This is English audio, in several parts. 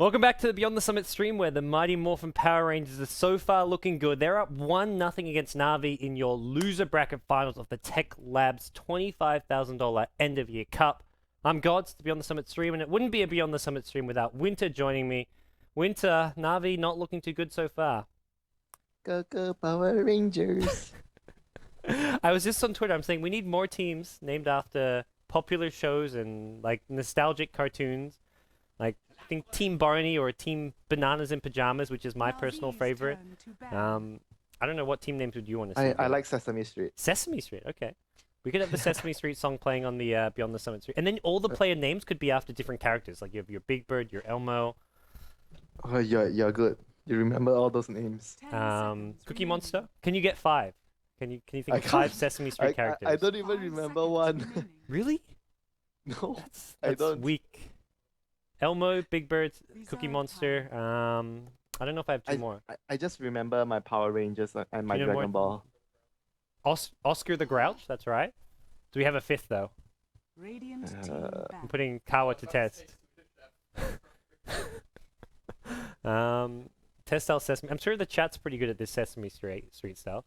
Welcome back to the Beyond the Summit stream where the Mighty Morphin Power Rangers are so far looking good. They're up 1-0 against Na'vi in your loser bracket finals of the TECHLABS $25,000 end of year cup. I'm Gods, the Beyond the Summit stream, and it wouldn't be a Beyond the Summit stream without Winter joining me. Winter, Na'vi not looking too good so far. Go Power Rangers. I was just on Twitter, I'm saying we need more teams named after popular shows and like nostalgic cartoons. Like, I think Team Barney or Team Bananas in Pajamas, which is my personal favorite. I don't know, what team names would you want to see? I like Sesame Street. Sesame Street, okay. We could have the Sesame Street song playing on the Beyond the Summit Street. And then all the player names could be after different characters. Like you have your Big Bird, your Elmo. Oh, you're good. You remember all those names. Cookie Monster? Can you get 5? Can you think of 5 Sesame Street characters? I don't even remember one. Really? No, That's I don't. weak. Elmo, Big Bird, Cookie Monster. I don't know if I have two more. I just remember my Power Rangers and my You know Dragon Ball. Oscar the Grouch, that's right. Do we have a 5th though? I'm putting Kawa to test. Test style Sesame. I'm sure the chat's pretty good at this Sesame Street stuff.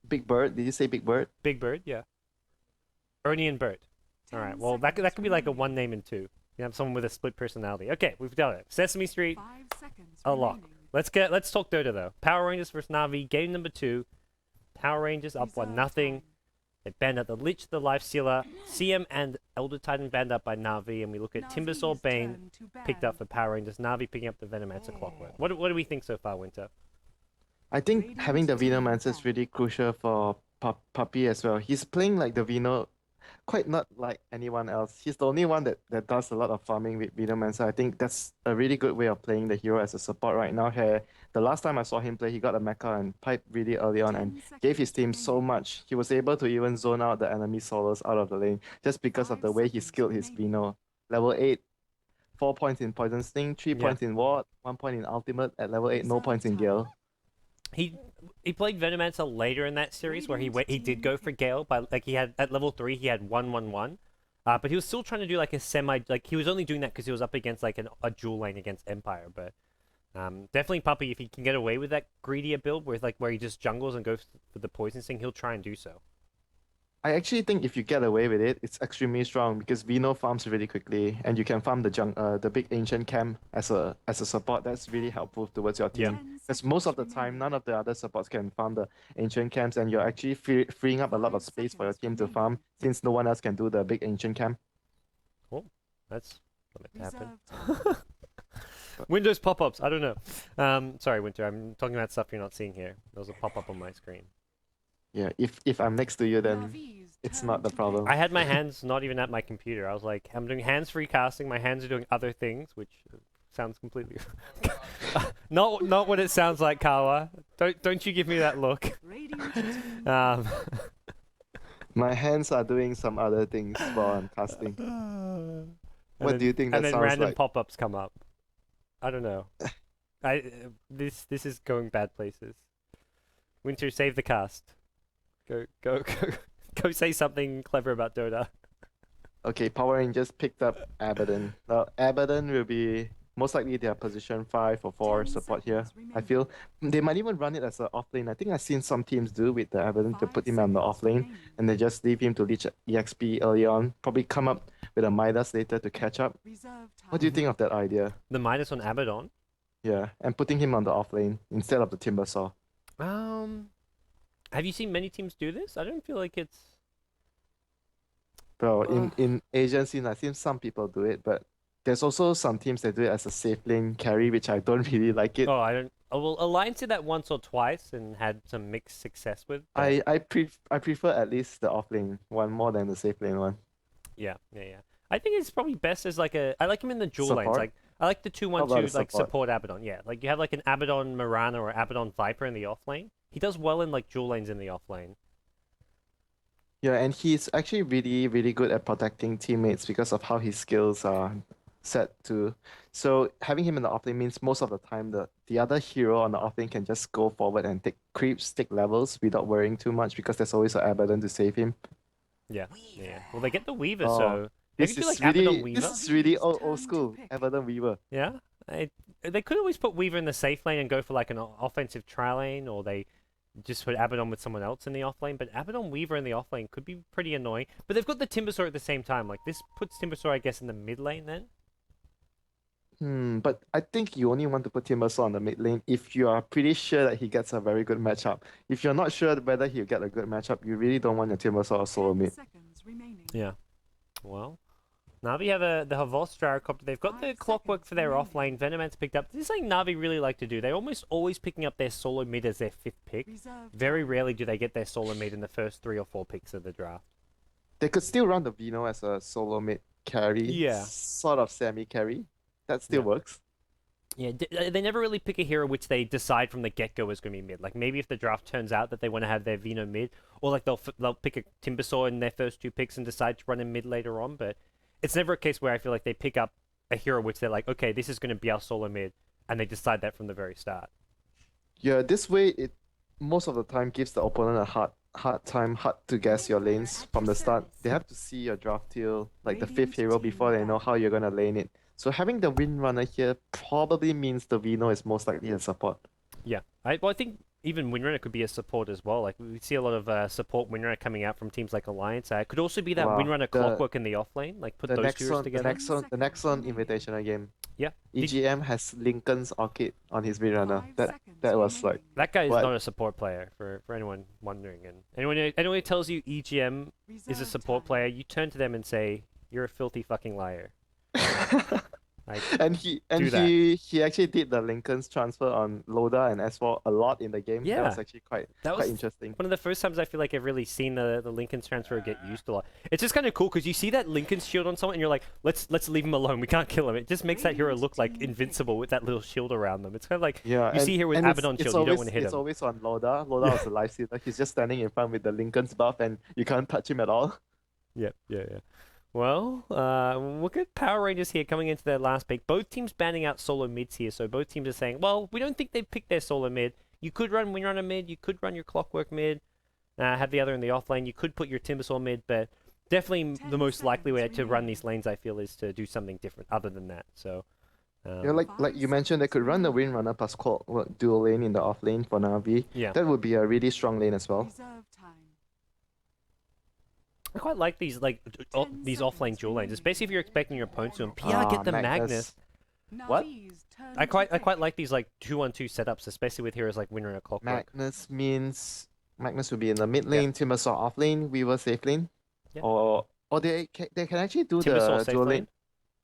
Big Bird? Did you say Big Bird? Big Bird, yeah. Ernie and Bert. All right. Well, that could be like a 1 name and 2. You have someone with a split personality. Okay, we've done it. Sesame Street. A lock. Let's talk Dota though. Power Rangers versus Na'vi. Game number 2. Power Rangers up 1-0. They banned out the Lich, the Life Stealer, CM and Elder Titan banned up by Na'vi, and we look at Timbersaw Bane picked up for Power Rangers. Na'vi picking up the Venomancer Clockwork. What do we think so far, Winter? I think having the Venomancer is really crucial for Puppy as well. He's playing like the Veno, quite not like anyone else. He's the only one that does a lot of farming with Venomancer. I think that's a really good way of playing the hero as a support right now. Here, the last time I saw him play, he got a mecha and pipe really early on and gave his team so much. He was able to even zone out the enemy solos out of the lane just because of the way he skilled his Veno. Level 8, 4 points in Poison Sting, 3 points in Ward, 1 point in Ultimate. At level 8, no points in Gale. He played Venomancer later in that series where he did go for Gale, but like he had at level 3 he had 1-1-1, but he was still trying to do like a he was only doing that because he was up against like a dual lane against Empire. But definitely Puppy, if he can get away with that greedier build where he just jungles and goes for the Poison Sting, he'll try and do so. I actually think if you get away with it, it's extremely strong because Veno farms really quickly, and you can farm the big ancient camp as a support. That's really helpful towards your team. Because most of the time, none of the other supports can farm the ancient camps, and you're actually freeing up a lot of space for your team to farm since no one else can do the big ancient camp. Oh, that's what happened. Windows pop-ups. I don't know. Sorry, Winter. I'm talking about stuff you're not seeing here. Those will pop up on my screen. Yeah, if I'm next to you, then it's not the problem. I had my hands not even at my computer. I was like, I'm doing hands-free casting. My hands are doing other things, which sounds completely not what it sounds like, Kawa. Don't you give me that look. My hands are doing some other things while I'm casting. What do you think that sounds like? And then random pop-ups come up. I don't know. This is going bad places. Winter, save the cast. Go say something clever about Dota. Okay, Power Rangers picked up Abaddon. Now, Abaddon will be most likely their position 5 or 4 support here. I feel they might even run it as an offlane. I think I've seen some teams do with the Abaddon to put him on the offlane and they just leave him to leech EXP early on. Probably come up with a Midas later to catch up. What do you think of that idea? The Midas on Abaddon? Yeah, and putting him on the offlane instead of the Timbersaw. Have you seen many teams do this? I don't feel like it's... Bro, in Asian scene, I've seen some people do it, but there's also some teams that do it as a safe lane carry, which I don't really like it. Oh, I don't... Well, Alliance did that once or twice and had some mixed success with. But... I prefer at least the offlane one more than the safe lane one. Yeah. I think it's probably best as like a... I like him in the dual lanes. Like I like the 2-1-2 like support Abaddon. Yeah, like you have like an Abaddon Mirana or Abaddon Viper in the off lane. He does well in like dual lanes in the off lane. Yeah, and he's actually really, really good at protecting teammates because of how his skills are set to. So having him in the offlane means most of the time the other hero on the offlane can just go forward and take creeps, take levels without worrying too much because there's always an Abaddon to save him. Yeah. Well, they get the Weaver, so Maybe do like Abaddon Weaver. This is really old school. Abaddon Weaver. Yeah, they could always put Weaver in the safe lane and go for like an offensive tri lane, or they just put Abaddon with someone else in the off lane. But Abaddon Weaver in the off lane could be pretty annoying. But they've got the Timbersaw at the same time. Like this puts Timbersaw, I guess, in the mid lane then. But I think you only want to put Timbersaw on the mid lane if you are pretty sure that he gets a very good matchup. If you're not sure whether he'll get a good matchup, you really don't want your Timbersaw solo mid. Yeah. Well, Na'Vi have the Havos Gyrocopter. They've got the Clockwork for their off lane. Venomancer picked up. This is something Na'Vi really like to do. They're almost always picking up their solo mid as their 5th pick. Very rarely do they get their solo mid in the first 3 or 4 picks of the draft. They could still run the Vino as a solo mid carry. Yeah. Sort of semi-carry. That still works. Yeah, they never really pick a hero which they decide from the get-go is going to be mid. Like, maybe if the draft turns out that they want to have their Vino mid, or like they'll pick a Timbersaw in their first 2 picks and decide to run him mid later on, but it's never a case where I feel like they pick up a hero which they're like, okay, this is going to be our solo mid, and they decide that from the very start. Yeah, this way it most of the time gives the opponent a hard to guess your lanes from the start. They have to see your draft till like the 5th hero before they know how you're gonna lane it. So having the Windrunner here probably means the Vino is most likely a support. Yeah, I think even Windrunner could be a support as well. Like we see a lot of support Windrunner coming out from teams like Alliance. It could also be that Windrunner Clockwork in the off lane. Like put those two together. The next one Invitational game. Yeah. EGM has Lincoln's Orchid on his Windrunner. That was like that guy is not a support player for anyone wondering. And anyone who tells you EGM is a support player, you turn to them and say, "You're a filthy fucking liar." He actually did the Lincoln's transfer on Loda and S4 a lot in the game. Yeah. That was actually quite interesting. One of the first times I feel like I've really seen the Lincoln's transfer get used a lot. It's just kind of cool because you see that Lincoln's shield on someone and you're like, let's leave him alone. We can't kill him. It just makes that hero look like invincible with that little shield around them. It's kind of like you see here with Abaddon shield, you don't want to hit him. It's always on Loda. Loda was the life stealer. He's just standing in front with the Lincoln's buff and you can't touch him at all. Yeah. Well, look at Power Rangers here coming into their last pick. Both teams banning out solo mids here, so both teams are saying, well, we don't think they've picked their solo mid. You could run Windrunner mid, you could run your Clockwork mid, have the other in the off lane, you could put your Timbersaw mid, but definitely the most likely way to run these lanes, I feel, is to do something different other than that. So, like you mentioned, they could run the Windrunner plus Clockwork dual lane in the off lane for Na'Vi. Yeah. That would be a really strong lane as well. I quite like these these offlane dual lanes, especially if you're expecting your opponent to PR get the Magnus. What? I quite like these like 2-on-2 setups, especially with heroes like Windrunner Clockwork. Magnus will be in the mid lane, Timbersaw off lane, Weaver safe lane, or they can actually do Timbersaw the dual lane.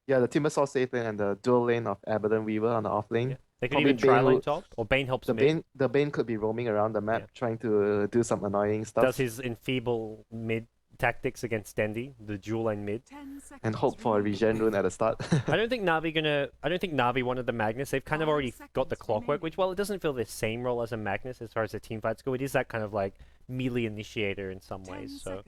Yeah, the Timbersaw safe lane and the dual lane of Abaddon Weaver on the off lane. Yeah. They could even try lane top, or Bane helps mid. The Bane could be roaming around the map trying to do some annoying stuff. Does his enfeeble mid tactics against Dendy, the dual lane mid, and hope for a regen rune at the start. I don't think Na'Vi wanted the Magnus. They've kind of already got the Clockwork, which while it doesn't feel the same role as a Magnus as far as the team fights go, it is that kind of like melee initiator in some ways. So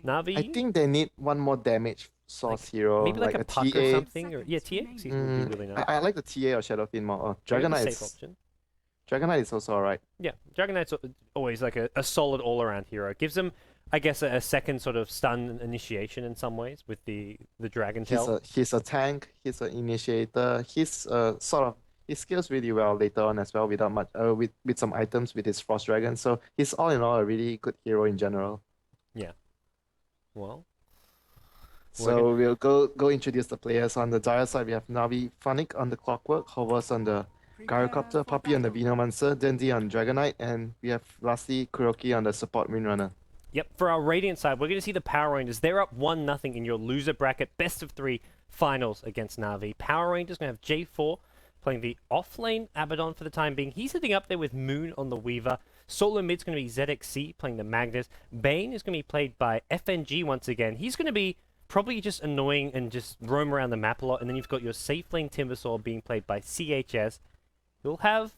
Na'Vi, I think they need one more damage source hero, maybe like a Puck TA. or something, or TA. Would be really nice. I like the TA or Shadowfiend more. Or Dragon Knight is also alright. Yeah, Dragon Knight's always like a solid all-around hero. It gives them, I guess, a second sort of stun initiation in some ways with the Dragon Tail. He's a tank, he's an initiator, he scales really well later on as well without much with some items with his Frost Dragon. So he's all in all a really good hero in general. Yeah. Well. So we'll go introduce the players. On the Dire side we have Na'Vi Phonic on the Clockwork, Hovers on the Gyrocopter, Puppy on the Venomancer, Dendy on Dragon Knight, and we have lastly Kuroki on the support Windrunner. Yep, for our Radiant side, we're going to see the Power Rangers. They're up 1-0 in your loser bracket, best of 3 finals against Na'Vi. Power Rangers going to have J4 playing the off-lane Abaddon for the time being. He's sitting up there with Moon on the Weaver. Solo mid's going to be ZXC playing the Magnus. Bane is going to be played by FNG once again. He's going to be probably just annoying and just roam around the map a lot. And then you've got your safe lane Timbersaw being played by CHS. He'll have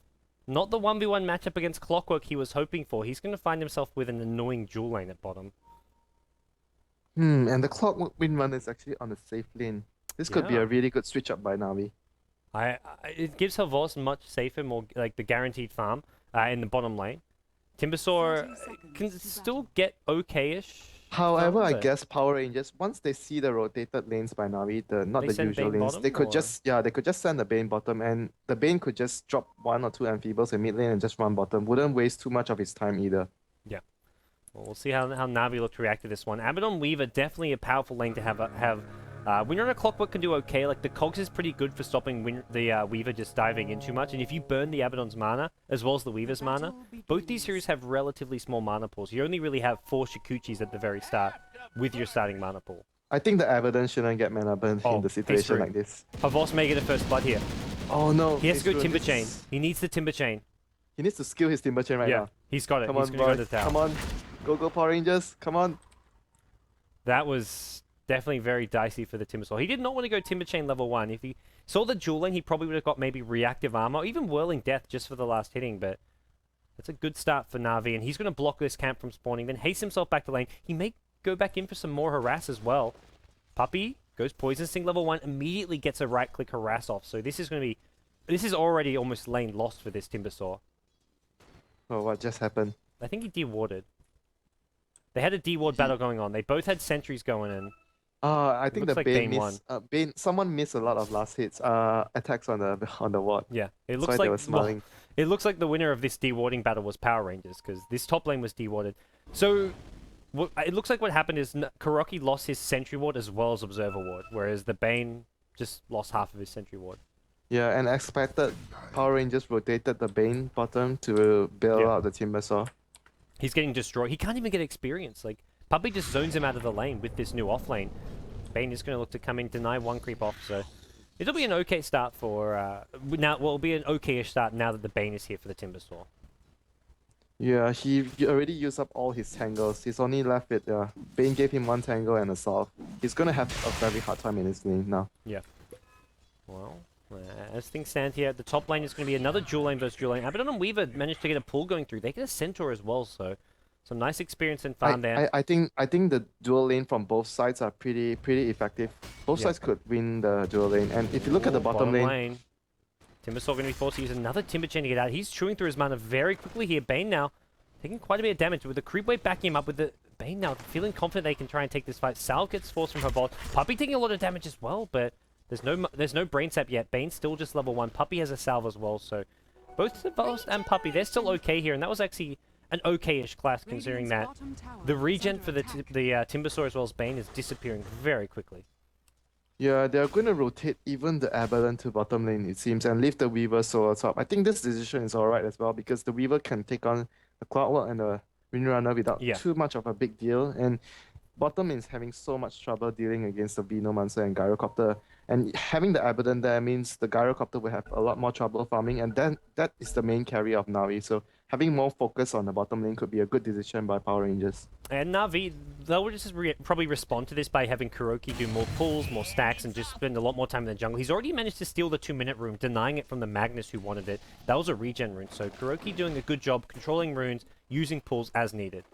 not the 1v1 matchup against Clockwork he was hoping for. He's going to find himself with an annoying dual lane at bottom. And the Clockwork Windrunner is actually on the safe lane. This could be a really good switch up by Na'Vi. It gives Havos much safer, more like the guaranteed farm in the bottom lane. Timbersaw can still get okay-ish However, I but guess Power Rangers, once they see the rotated lanes by Navi, not they the send usual Bane lanes, they bottom, could or just they could just send the Bane bottom, and the Bane could just drop 1 or 2 amphibials in mid lane and just run bottom. Wouldn't waste too much of his time either. yeah. Well, we'll see how Navi look to react to this one. Abaddon Weaver, definitely a powerful lane to have. Winrunner Clockwork can do okay. Like, the Cogs is pretty good for stopping the Weaver just diving in too much. And if you burn the Abaddon's mana, as well as the Weaver's mana, both these heroes have relatively small mana pools. You only really have 4 Shikuchis at the very start with your starting mana pool. I think the Abaddon shouldn't get mana burn in the situation like this. Havos may get a first blood here. Oh no! He has to go Timber Chain. He needs the Timber Chain. He needs to skill his Timber Chain right now. He's got it. Come He's on, going to boy. go to the tower. Come on. Go Power Rangers. Come on. That was definitely very dicey for the Timbersaw. He did not want to go Timber Chain level 1. If he saw the dual lane, he probably would have got maybe reactive armor, or even Whirling Death just for the last hitting, but that's a good start for Na'Vi, and he's going to block this camp from spawning, then haste himself back to lane. He may go back in for some more harass as well. Puppy goes Poison Sting level 1, immediately gets a right-click harass off, so this is going to be... This is already almost lane lost for this Timbersaw. Oh, what just happened? I think he dewarded. They had a deward battle going on. They both had sentries going in. I think the like Bane Bane missed. Bane, someone missed a lot of last hits. Attacks on the ward. Yeah, it looks That's why they were smiling. It looks like the winner of this dewarding battle was Power Rangers, because this top lane was dewarded. So, it looks like what happened is Kuroki lost his sentry ward as well as observer ward, whereas the Bane just lost half of his sentry ward. Yeah, and expected Power Rangers rotated the Bane bottom to bail out the Timbersaw. He's getting destroyed. He can't even get experience. Like, Puppy just zones him out of the lane with this new off lane. Bane is going to look to come in, deny 1 creep off, so it'll be an okay start for it'll be an okay-ish start now that the Bane is here for the Timbersaw. Yeah, he already used up all his tangles. He's only left with Bane gave him 1 tangle and a solve. He's gonna have a very hard time in his lane now. Yeah. Well, as things stand here, the top lane is going to be another dual lane versus dual lane. Abaddon and Weaver managed to get a pull going through. They get a Centaur as well, so some nice experience and farm there. I think the dual lane from both sides are pretty effective. Both sides could win the dual lane, and if you look at the bottom lane, Timbersaw going to be forced to use another Timber Chain to get out. He's chewing through his mana very quickly here. Bane now taking quite a bit of damage with the creep wave backing him up with the Bane now feeling confident they can try and take this fight. Sal gets forced from her vault. Puppy taking a lot of damage as well, but there's no brain sap yet. Bane's still just level 1. Puppy has a salve as well, so both Savos and Puppy, they're still okay here, and that was actually an okay-ish class considering that the regen for the Timbersaw as well as Bane is disappearing very quickly. Yeah, they're going to rotate even the Abaddon to bottom lane, it seems, and leave the Weaver solo top. I think this decision is alright as well, because the Weaver can take on the Clockwork and the Windrunner without too much of a big deal, and bottom is having so much trouble dealing against the Venomancer and Gyrocopter, and having the Abaddon there means the Gyrocopter will have a lot more trouble farming, and then that is the main carry of Navi, so having more focus on the bottom lane could be a good decision by Power Rangers. And Navi, they'll just probably respond to this by having Kuroki do more pulls, more stacks, and just spend a lot more time in the jungle. He's already managed to steal the 2-minute rune, denying it from the Magnus who wanted it. That was a regen rune, so Kuroki doing a good job controlling runes, using pulls as needed.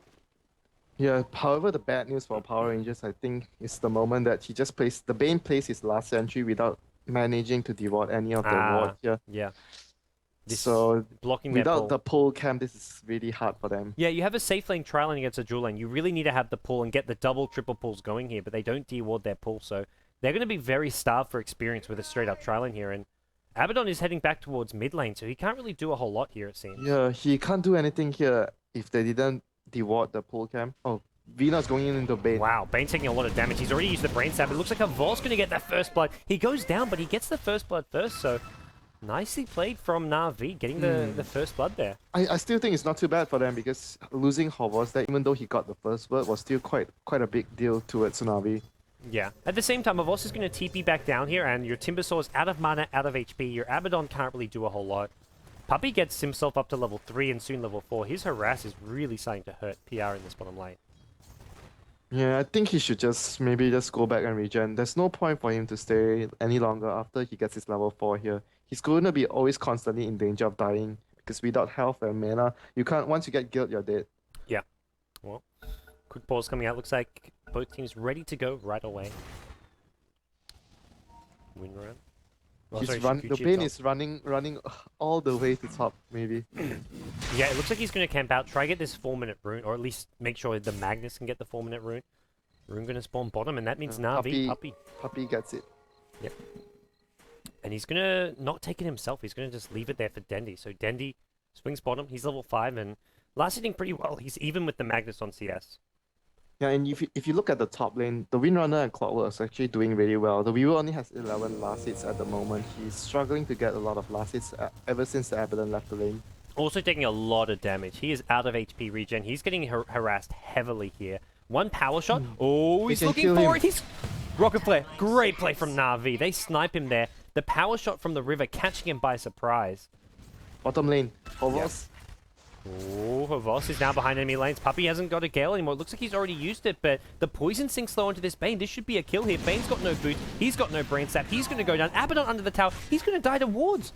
Yeah, however, the bad news for Power Rangers, I think, is the moment that the Bane plays his last sentry without managing to deward any of the wards here. Yeah. So, blocking without the pull camp, this is really hard for them. Yeah, you have a safe lane tri lane against a dual lane. You really need to have the pull and get the double, triple pulls going here, but they don't deward their pull, so they're going to be very starved for experience with a straight-up tri lane here, and Abaddon is heading back towards mid lane, so he can't really do a whole lot here, it seems. Yeah, he can't do anything here if they didn't deward the pull camp. Oh, Vena's going into Bane. Wow, Bane taking a lot of damage. He's already used the brain stab. It looks like Vol's going to get that first blood. He goes down, but he gets the first blood first, so nicely played from Na'Vi, getting the first blood there. I still think it's not too bad for them, because losing Havos there, even though he got the first blood, was still quite a big deal towards Na'Vi. Yeah. At the same time, Havos is going to TP back down here, and your Timbersaw is out of mana, out of HP. Your Abaddon can't really do a whole lot. Puppy gets himself up to level 3 and soon level 4. His harass is really starting to hurt PR in this bottom lane. Yeah, I think he should maybe just go back and regen. There's no point for him to stay any longer after he gets his level 4 here. He's going to be always constantly in danger of dying, because without health and mana, you can't. Once you get killed, you're dead. Yeah. Well, quick pause coming out. Looks like both teams ready to go right away. Win run. The Bane is running all the way to top, maybe. Yeah, it looks like he's going to camp out, try get this 4-minute rune, or at least make sure the Magnus can get the 4-minute rune. Rune going to spawn bottom, and that means Na'Vi, Puppy gets it. Yep. And he's going to not take it himself. He's going to just leave it there for Dendi. So Dendi swings bottom. He's level 5 and last hitting pretty well. He's even with the Magnus on CS. Yeah, and if you look at the top lane, the Windrunner and Clockwork is actually doing really well. The Weaver only has 11 last hits at the moment. He's struggling to get a lot of last hits ever since the Abaddon left the lane. Also taking a lot of damage. He is out of HP regen. He's getting harassed heavily here. One power shot. Oh, he's looking for it. He's rocket play. Great play from Na'Vi. They snipe him there. The power shot from the river catching him by surprise. Bottom lane, Hovos. Oh, Hovos is now behind enemy lanes. Puppy hasn't got a Gale anymore. It looks like he's already used it, but the poison sinks low onto this Bane. This should be a kill here. Bane's got no boost. He's got no brain sap. He's going to go down. Abaddon under the tower. He's going to die to wards.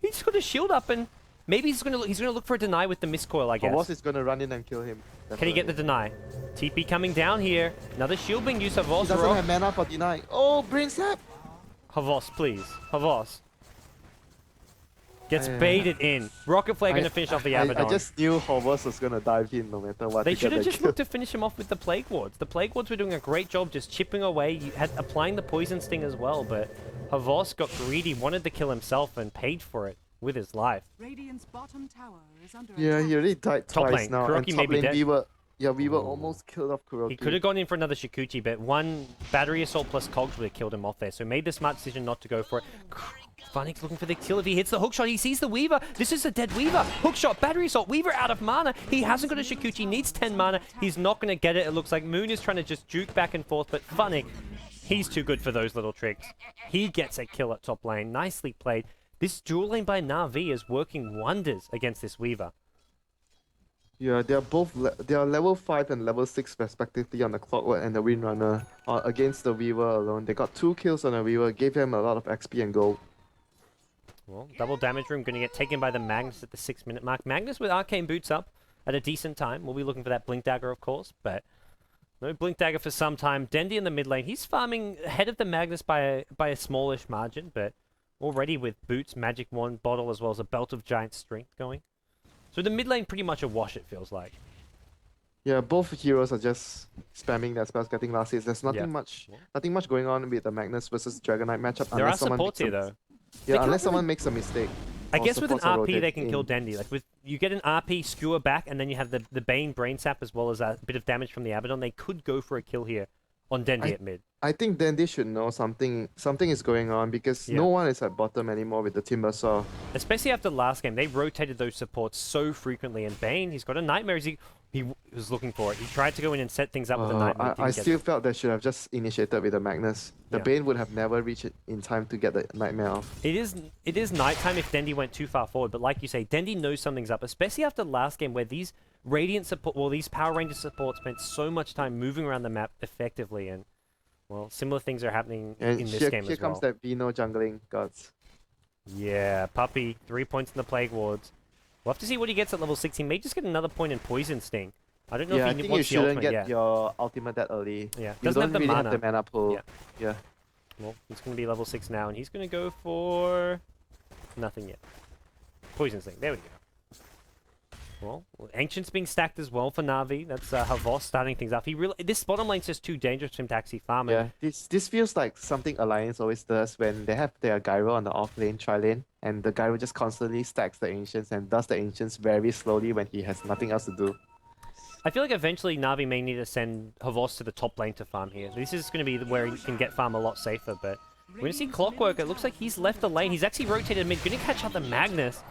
He's got a shield up, and maybe he's going to look for a deny with the miscoil, I guess. Hovos is going to run in and kill him. Definitely. Can he get the deny? TP coming down here. Another shield being used. Hovos. He doesn't have mana for deny. Oh, brain sap! Hovos, please. Hovos. Gets baited in. Rocket Flare going to finish off the Abaddon. I just knew Hovos was going to dive in no matter what. They should have just looked to finish him off with the Plague Wards. The Plague Wards were doing a great job just chipping away, applying the Poison Sting as well, but Hovos got greedy, wanted to kill himself, and paid for it with his life. Radiant's bottom tower is under Yeah, he already died twice now. Kuroki and top may be lane, dead. we were almost killed off Kuroki. He could have gone in for another Shikuchi, but one Battery Assault plus Cogs would have killed him off there, so made the smart decision not to go for it. Funny's looking for the kill. If he hits the hookshot, he sees the Weaver. This is a dead Weaver. Hookshot, Battery Assault, Weaver out of mana. He hasn't got a Shikuchi, needs 10 mana. He's not going to get it. It looks like Moon is trying to just juke back and forth, but Funny, he's too good for those little tricks. He gets a kill at top lane. Nicely played. This dual lane by Na'Vi is working wonders against this Weaver. Yeah, they are both they are level 5 and level 6 respectively on the Clockwork and the Windrunner. Against the Weaver alone. They got 2 kills on the Weaver, gave him a lot of XP and gold. Well, double damage room going to get taken by the Magnus at the 6-minute mark. Magnus with Arcane Boots up at a decent time. We'll be looking for that Blink Dagger, of course, but no Blink Dagger for some time. Dendi in the mid lane. He's farming ahead of the Magnus by a smallish margin, but already with Boots, Magic Wand, Bottle, as well as a Belt of Giant Strength going. So the mid lane pretty much a wash, it feels like. Yeah, both heroes are just spamming their spells, getting last hits. There's nothing much going on with the Magnus versus Dragon Knight matchup. There are supports here, though. Yeah, unless someone makes a mistake. I guess with an RP they can kill Dendi. Like you get an RP, skewer back, and then you have the Bane Brain Sap as well as a bit of damage from the Abaddon. They could go for a kill here on Dendi at mid. I think Dendi should know something is going on because no one is at bottom anymore with the Timber Saw. Especially after last game, they rotated those supports so frequently. And Bane, he's got a Nightmare. He was looking for it. He tried to go in and set things up with a Nightmare. I still felt they should have just initiated with the Magnus. The Bane would have never reached it in time to get the Nightmare off. It is nighttime if Dendi went too far forward, but like you say, Dendi knows something's up, especially after last game where these Radiant support, these Power Ranger supports spent so much time moving around the map effectively, and well, similar things are happening in this game as well. Here comes that Vino jungling gods. Yeah, Puppy, 3 points in the Plague Wards. We'll have to see what he gets at level 16. May just get another point in Poison Sting. I don't know if he wants the ultimate. You shouldn't get your ultimate that early. Yeah, you don't really have the mana pool. Yeah. Well, he's going to be level 6 now, and he's going to go for nothing yet. Poison Sting. There we go. Well, Ancient's being stacked as well for Na'Vi. That's Havos starting things off. This bottom lane's just too dangerous for him to actually farm it. Yeah, this feels like something Alliance always does when they have their Gyro on the off lane, tri-lane, and the Gyro just constantly stacks the Ancients and does the Ancients very slowly when he has nothing else to do. I feel like eventually Na'Vi may need to send Havos to the top lane to farm here. This is going to be where he can get farm a lot safer, but we're going to see Clockwork. It looks like he's left the lane. He's actually rotated mid, going to catch out the Magnus.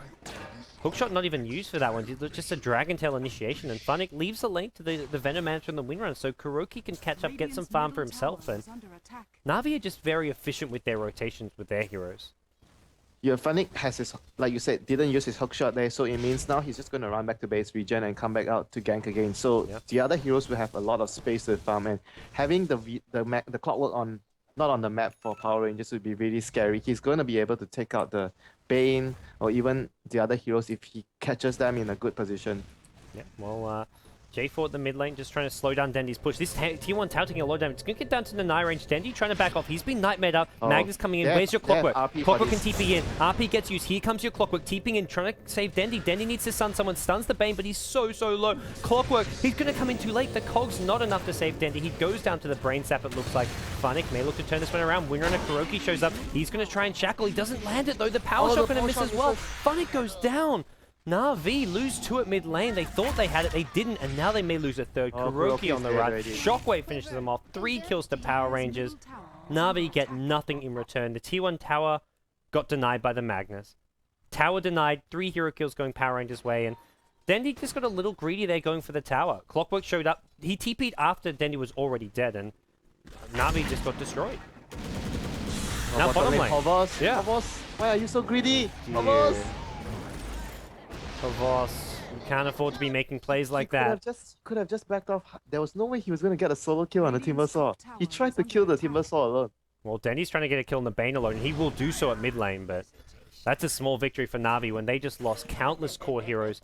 Hookshot not even used for that one, just a Dragon Tail initiation, and Funnick leaves the lane to the Venomancer and the Windrunner, so Kuroki can catch up, get some farm for himself, and Na'Vi are just very efficient with their rotations with their heroes. Yeah, Funnick has his, like you said, didn't use his hookshot there, so it means now he's just going to run back to base regen and come back out to gank again. So the other heroes will have a lot of space to farm, and having the Clockwork not on the map for Power Rangers would be really scary. He's going to be able to take out the Bane or even the other heroes if he catches them in a good position. Yeah, well, J4 at the mid lane, just trying to slow down Dendy's push. This T1 Tao taking a lot of damage. It's going to get down to the Nine range. Dendy trying to back off. He's been nightmared up. Oh, Magnus coming in. they Where's your have- they have Clockwork? RP Clockwork can buddies. TP in. RP gets used. Here comes your Clockwork. TPing in, trying to save Dendy. Dendy needs to stun someone. Stuns the Bane, but he's so low. Clockwork, he's going to come in too late. The Cog's not enough to save Dendy. He goes down to the Brain Sap, it looks like. Funnick may look to turn this one around. Windrunner Kuroki shows up. He's going to try and shackle. He doesn't land it, though. The power Oh, shot the going to power miss shot as well. misses. Funnick goes down. Na'Vi lose 2 at mid lane. They thought they had it, they didn't, and now they may lose a third. Oh, Kuroki Kuroki's on the dead run. already. Shockwave finishes them off. 3 kills to Power Rangers. Na'Vi get nothing in return. The T1 tower got denied by the Magnus. Tower denied, 3 hero kills going Power Rangers' way, and Dendy just got a little greedy there going for the tower. Clockwork showed up. He TP'd after Dendy was already dead, and Na'Vi just got destroyed. Now bottom lane. Havas, Yeah. Havas, why are you so greedy? Havas! Havas, you can't afford to be making plays like that. Could have just backed off. There was no way he was going to get a solo kill on the Timbersaw. He tried to kill the Timbersaw alone. Well, Dendy's trying to get a kill on the Bane alone. He will do so at mid lane, but that's a small victory for Na'Vi when they just lost countless core heroes.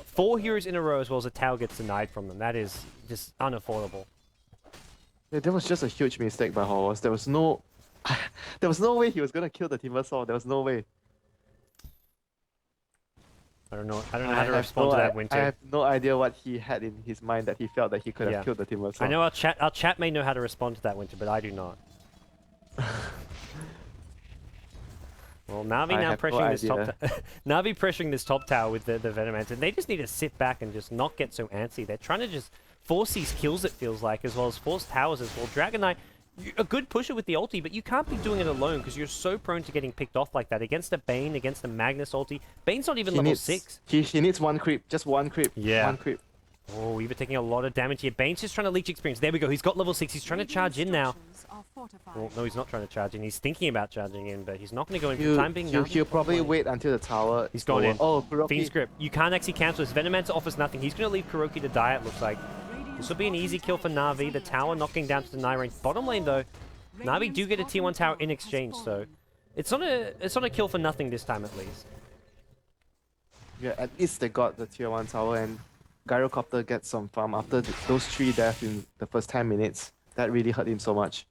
4 heroes in a row as well as a tower gets denied from them. That is just unaffordable. Yeah, that was just a huge mistake by Havas. There was no way he was going to kill the Timbersaw. There was no way. I don't know how to respond to that, Winter. I have no idea what he had in his mind that he felt that he could have Yeah. killed the Timbersaw. I know our chat may know how to respond to that, Winter, but I do not. Well, Na'Vi I now have no pressuring this top idea. Na'Vi pressuring this top tower with the Venomance, and they just need to sit back and just not get so antsy. They're trying to just force these kills, it feels like, as well as force towers as well. Dragon Knight, a good pusher with the ulti, but you can't be doing it alone because you're so prone to getting picked off like that. Against a Bane, against a Magnus ulti. Bane's not even level 6. He needs 1 creep, just 1 creep. Yeah. 1 creep. Oh, Weaver taking a lot of damage here. Bane's just trying to leech experience. There we go. He's got level 6. He's trying to charge in now. Well, no, he's not trying to charge in. He's thinking about charging in, but he's not going to go in for the time being. He'll probably wait until the tower. He's gone in. Oh, Kuroki. Fiend's Grip. You can't actually cancel this. Venomancer offers nothing. He's going to leave Kuroki to die, it looks like. This will be an easy kill for Na'Vi. The tower knocking down to the 9 range. Bottom lane, though, Na'Vi do get a T1 tower in exchange, so it's not a kill for nothing this time, at least. Yeah, at least they got the tier 1 tower, and Gyrocopter gets some farm after those 3 deaths in the first 10 minutes. That really hurt him so much.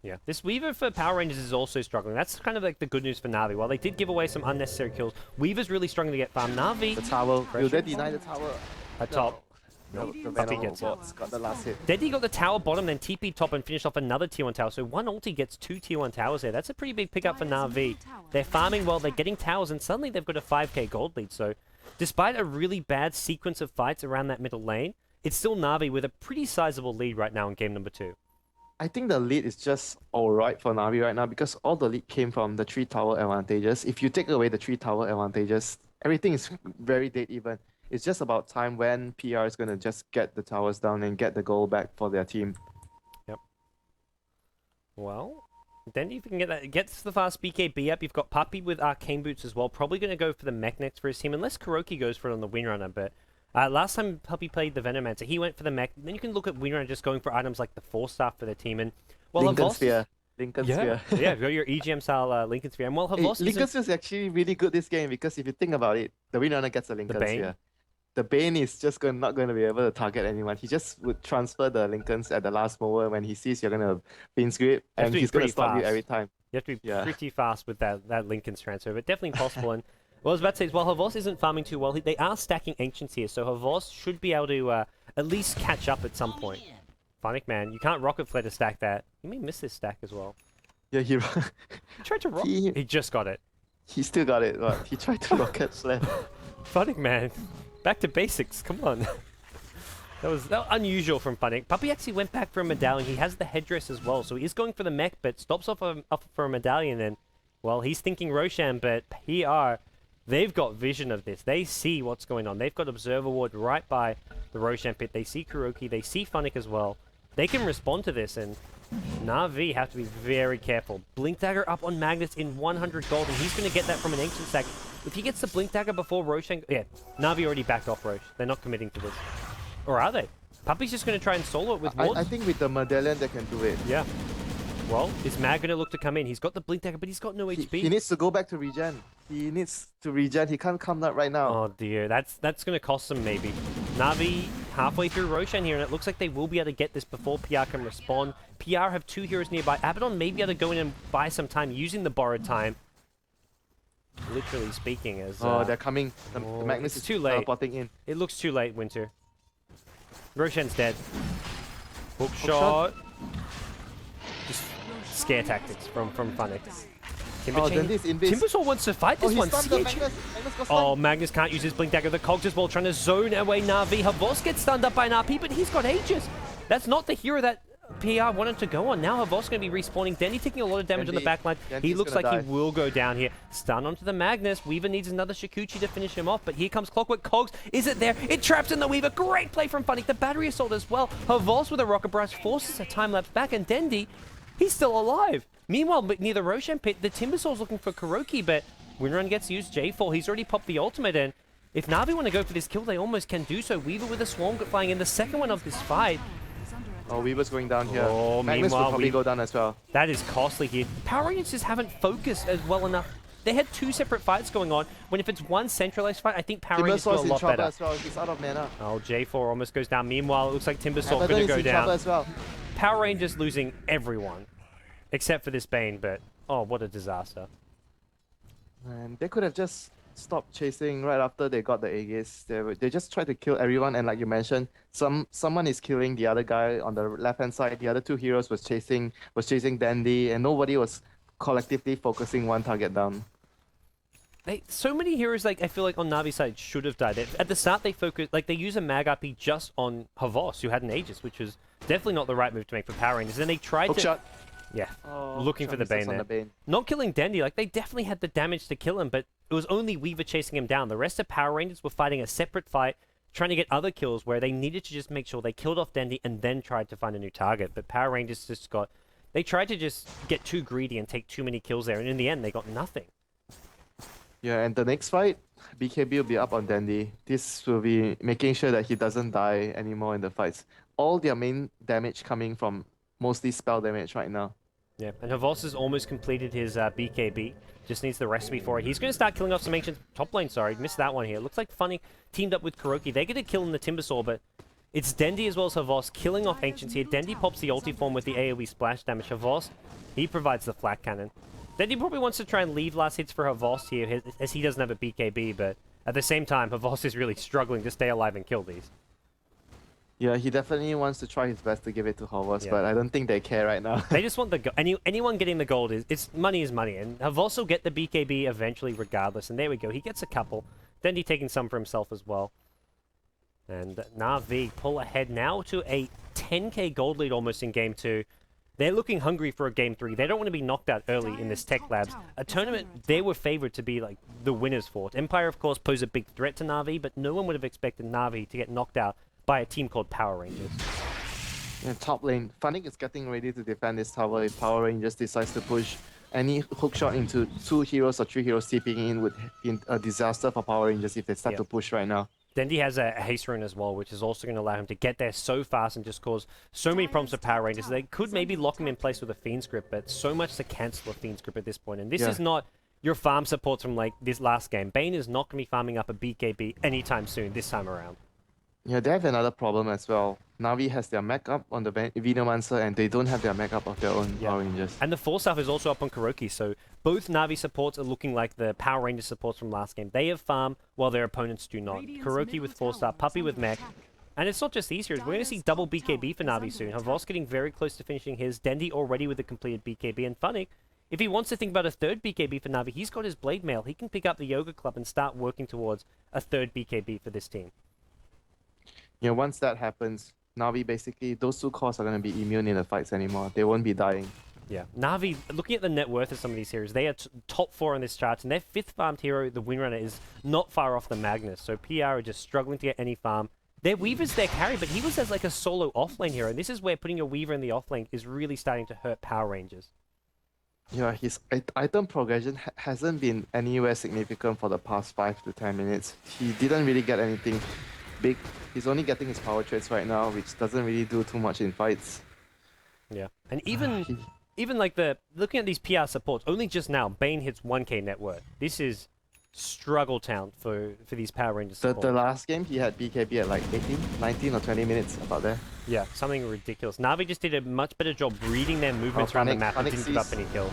Yeah, this Weaver for Power Rangers is also struggling. That's kind of like the good news for Na'Vi. While they did give away some unnecessary kills, Weaver's really struggling to get farm. Na'Vi The tower, Pressure. will they deny the tower? at top. No, the Puppy Venom gets it. bots got the last hit. Dendy got the tower bottom, then TP top and finished off another tier 1 tower. So 1 ulti gets 2 tier 1 towers there. That's a pretty big pickup for Na'Vi. They're farming well, they're getting towers, and suddenly they've got a 5k gold lead. So despite a really bad sequence of fights around that middle lane, it's still Na'Vi with a pretty sizable lead right now in game number 2. I think the lead is just alright for Na'Vi right now because all the lead came from the 3 tower advantages. If you take away the 3 tower advantages, everything is very dead even. It's just about time when PR is going to just get the towers down and get the goal back for their team. Yep. Well, Dendy, if you can get that, gets the fast BKB up. You've got Puppy with Arcane Boots as well. Probably going to go for the mech next for his team, unless Kuroki goes for it on the Windrunner. But last time Puppy played the Venomancer, he went for the mech. Then you can look at Windrunner just going for items like the Force Staff for their team. And well, Lincoln Havas- Sphere. Lincoln Yeah, Sphere. yeah, you've got your EGM style Lincoln Sphere. And well, Hey, Havas Lincoln isn't... Sphere is actually really good this game because if you think about it, the Windrunner gets a Lincoln Bane? Sphere. The Bane is just not going to be able to target anyone. He just would transfer the Lincolns at the last moment when he sees you're going to Fiend's Grip, have and to be he's going to pretty stop you fast. every time. You have to be Yeah. pretty fast with that Lincoln's transfer, but definitely possible. And what I was about to say is, while Havas isn't farming too well, they are stacking Ancients here, so Havas should be able to at least catch up at some point. Funnick, man, you can't Rocket Flare to stack that. You may miss this stack as well. Yeah, He tried to rock. He- He just got it. he still got it, but he tried to rocket flare. Funnick, man. Back to basics, come on. That was unusual from Funnick. Puppy actually went back for a medallion. He has the headdress as well, so he is going for the mech, but stops off for a medallion. And, well, he's thinking Roshan, but they've got vision of this. They see what's going on. They've got Observer Ward right by the Roshan pit. They see Kuroki. They see Funnick as well. They can respond to this, and Na'Vi have to be very careful. Blink Dagger up on Magnus in 100 gold, and he's going to get that from an Ancient stack. If he gets the Blink Dagger before Roshan... Yeah, Na'Vi already backed off Rosh. They're not committing to this. Or are they? Puppy's just going to try and solo it with wards. I think with the medallion they can do it. Yeah. Well, is Mag going to look to come in? He's got the Blink Dagger, but he's got no HP. He needs to go back to regen. He needs to regen. He can't come out right now. Oh dear, that's going to cost them maybe. Na'Vi halfway through Roshan here, and it looks like they will be able to get this before PR can respond. PR have 2 heroes nearby. Abaddon may be able to go in and buy some time using the borrowed time. Literally speaking, as Oh, they're coming. The Magnus it's is too late. teleporting in. It looks too late, Winter. Roshan's dead. Hook shot. shot. Just scare tactics from Funix. Oh, then this invis. Timbersaw wants to fight this he one. stunned the CH. Magnus. Magnus got Oh, stunned. Magnus can't use his Blink Dagger. The Cogs as well, trying to zone away Na'Vi. Havos gets stunned up by an RP, but he's got Aegis. That's not the hero that PR wanted to go on. Now Havos going to be respawning. Dendy taking a lot of damage on the backline. He looks like he will go down here. Stun onto the Magnus. Weaver needs another Shikuchi to finish him off, but here comes Clockwork. Cogs, is it there? It traps in the Weaver. Great play from Funny. The battery assault as well. Havos with a Rocket Barrage forces a time lapse back, and Dendy, he's still alive. Meanwhile, near the Roshan pit, the Timbersaw's looking for Kuroki, but Winrun gets used. J4, he's already popped the ultimate, and if Na'Vi want to go for this kill, they almost can do so. Weaver with a Swarm flying in the second one of this fight. Oh, Weaver's going down here. Oh, Magnus will meanwhile, probably go down as well. That is costly here. Power Rangers just haven't focused as well enough. They had 2 separate fights going on, when if it's one centralized fight, I think Power Rangers do a Timbersaw's in lot trouble better. as well. He's out of mana. Oh, J4 almost goes down. Meanwhile, it looks like Timbersaw Abaddon going to is go in trouble down. as well. Power Rangers losing everyone, except for this Bane, but oh, what a disaster. And they could have just stopped chasing right after they got the Aegis. They just tried to kill everyone, and like you mentioned, someone is killing the other guy on the left-hand side. The other 2 heroes was chasing Dandy, and nobody was collectively focusing one target down. So many heroes, like I feel like on Navi's side should have died. At the start, they focused, like they use a Mag RP just on Havos, who had an Aegis, which was definitely not the right move to make for Power Rangers. And they tried Hook to, shot. yeah, Oh, looking hook for the shot Bane misses on there. the Bane. Not killing Dandy, like they definitely had the damage to kill him, but it was only Weaver chasing him down. The rest of Power Rangers were fighting a separate fight, trying to get other kills where they needed to just make sure they killed off Dandy and then tried to find a new target. But Power Rangers just they tried to just get too greedy and take too many kills there, and in the end, they got nothing. Yeah, and the next fight, BKB will be up on Dandy. This will be making sure that he doesn't die anymore in the fights. All their main damage coming from mostly spell damage right now. Yeah, and Havos has almost completed his BKB. Just needs the recipe for it. He's going to start killing off some ancient top lane. Sorry, missed that one here. Looks like Funny teamed up with Kuroki. They're going to kill in the Timbersaw, but it's Dendy as well as Havos killing off ancients here. Dendy pops the ulti form with the AoE splash damage. Havos, he provides the flat cannon. Dendy probably wants to try and leave last hits for Havos here, as he doesn't have a BKB, but at the same time, Havos is really struggling to stay alive and kill these. Yeah, he definitely wants to try his best to give it to Havos, Yeah. but I don't think they care right now. They just want the anyone getting the gold is money, and Havos will get the BKB eventually regardless, and there we go. He gets a couple. Dendy taking some for himself as well. And Na'Vi pull ahead now to a 10k gold lead almost in Game 2. They're looking hungry for a Game 3. They don't want to be knocked out early in this TECHLABS. A tournament they were favored to be like the winners for it. Empire, of course, pose a big threat to Na'Vi, but no one would have expected Na'Vi to get knocked out by a team called Power Rangers. In top lane, Funny is getting ready to defend this tower if Power Rangers decides to push any hook shot into 2 heroes or 3 heroes TPing in would be a disaster for Power Rangers if they start to push right now. Dendy has a haste rune as well, which is also going to allow him to get there so fast and just cause so many problems for Power Rangers. They could maybe lock him in place with a Fiend script, but so much to cancel a Fiend script at this point. And this is not your farm supports from like this last game. Bane is not going to be farming up a BKB anytime soon this time around. Yeah, they have another problem as well. Na'Vi has their mech up on the Venomancer, and they don't have their mech up of their own Power Rangers. And the Force Staff is also up on Kuroki, so both Na'Vi supports are looking like the Power Ranger supports from last game. They have farm, while their opponents do not. Kuroki with Force Staff, Puppy with mech. And it's not just these heroes, we're going to see double BKB for Na'Vi soon. Havos getting very close to finishing his, Dendy already with the completed BKB, and Funny, if he wants to think about a third BKB for Na'Vi, he's got his Blade Mail. He can pick up the Yoga Club and start working towards a third BKB for this team. Yeah, once that happens, Na'Vi basically, those 2 cores are going to be immune in the fights anymore. They won't be dying. Yeah, Na'Vi, looking at the net worth of some of these heroes, they are top 4 on this chart, and their 5th farmed hero, the Windrunner, is not far off the Magnus, so PR are just struggling to get any farm. Their Weaver's their carry, but he was as like a solo offlane hero, and this is where putting your Weaver in the offlane is really starting to hurt Power Rangers. Yeah, his item progression hasn't been anywhere significant for the past 5 to 10 minutes. He didn't really get anything big. He's only getting his power traits right now, which doesn't really do too much in fights. Yeah, and even like looking at these PR supports, only just now, Bane hits 1k net worth. This is struggle town for these Power Rangers The support. last game, he had BKB at like 18, 19 or 20 minutes, about there. Yeah, something ridiculous. Na'Vi just did a much better job reading their movements around the Panic- map and Panic didn't give up sees- any kills.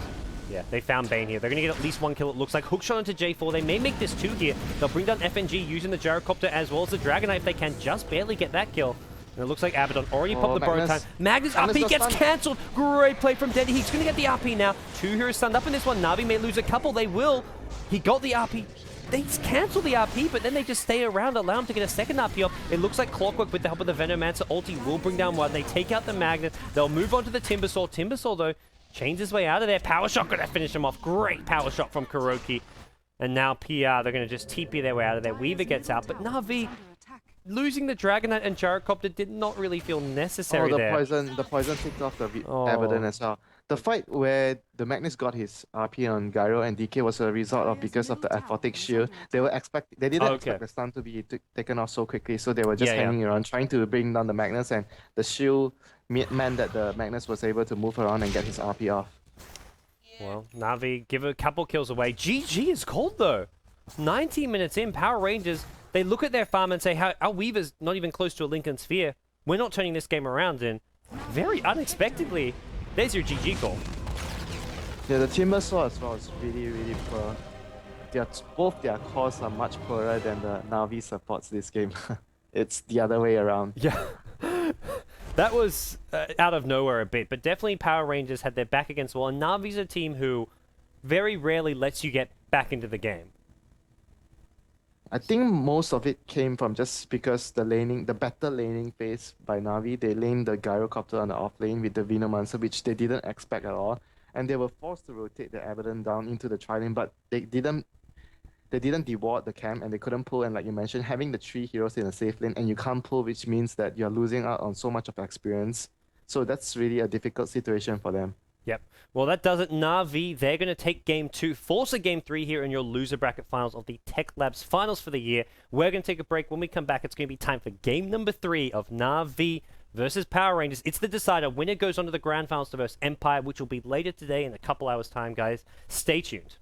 Yeah, they found Bane here. They're going to get at least one kill, it looks like. Hookshot onto J4. They may make this 2 here. They'll bring down FNG using the gyrocopter as well as the Dragonite if they can just barely get that kill. And it looks like Abaddon already popped the borrow time. Magnus. Magnus RP got gets stunned. cancelled. Great play from Dendy. He's going to get the RP now. 2 heroes stunned up in this one. Na'Vi may lose a couple. They will. He got the RP. They cancel the RP, but then they just stay around, allow him to get a second RP off. It looks like Clockwork with the help of the Venomancer ulti will bring down one. They take out the Magnet. They'll move on to the Timbersaw. Timbersaw, though, chains his way out of there. Power shot gonna finish him off. Great power shot from Kuroki. And now PR, they're gonna just TP their way out of there. Weaver gets out, but Na'Vi losing the Dragonite and Gyrocopter did not really feel necessary Oh, there. the poison ticked off the Oh. Abaddon as well. The fight where the Magnus got his RP on Gyro and DK was a result of because of the aphotic shield. They didn't Okay. expect the stun to be taken off so quickly, so they were just Yeah, yeah. hanging around trying to bring down the Magnus, and the shield meant that the Magnus was able to move around and get his RP off. Well, Na'Vi give a couple kills away. GG is cold though. 19 minutes in, Power Rangers, they look at their farm and say, our Weaver's not even close to a Lincoln Sphere. We're not turning this game around, and very unexpectedly, there's your GG call. Yeah, the Timbersaw as well is really, really poor. Both their cores are much poorer than the Na'Vi supports this game. It's the other way around. Yeah. That was out of nowhere a bit, but definitely Power Rangers had their back against the wall, and Na'Vi's a team who very rarely lets you get back into the game. I think most of it came from just because the better laning phase by Na'Vi. They laned the Gyrocopter on the off lane with the Venomancer, which they didn't expect at all. And they were forced to rotate the Abaddon down into the tri-lane, but they didn't deward the camp and they couldn't pull. And like you mentioned, having the 3 heroes in a safe lane and you can't pull, which means that you're losing out on so much of experience. So that's really a difficult situation for them. Yep. Well, that does it. Na'Vi, they're going to take Game 2, force a Game 3 here in your loser bracket finals of the TECHLABS finals for the year. We're going to take a break. When we come back, it's going to be time for Game number 3 of Na'Vi versus Power Rangers. It's the decider. Winner goes on to the Grand Finals to versus Empire, which will be later today in a couple hours' time, guys. Stay tuned.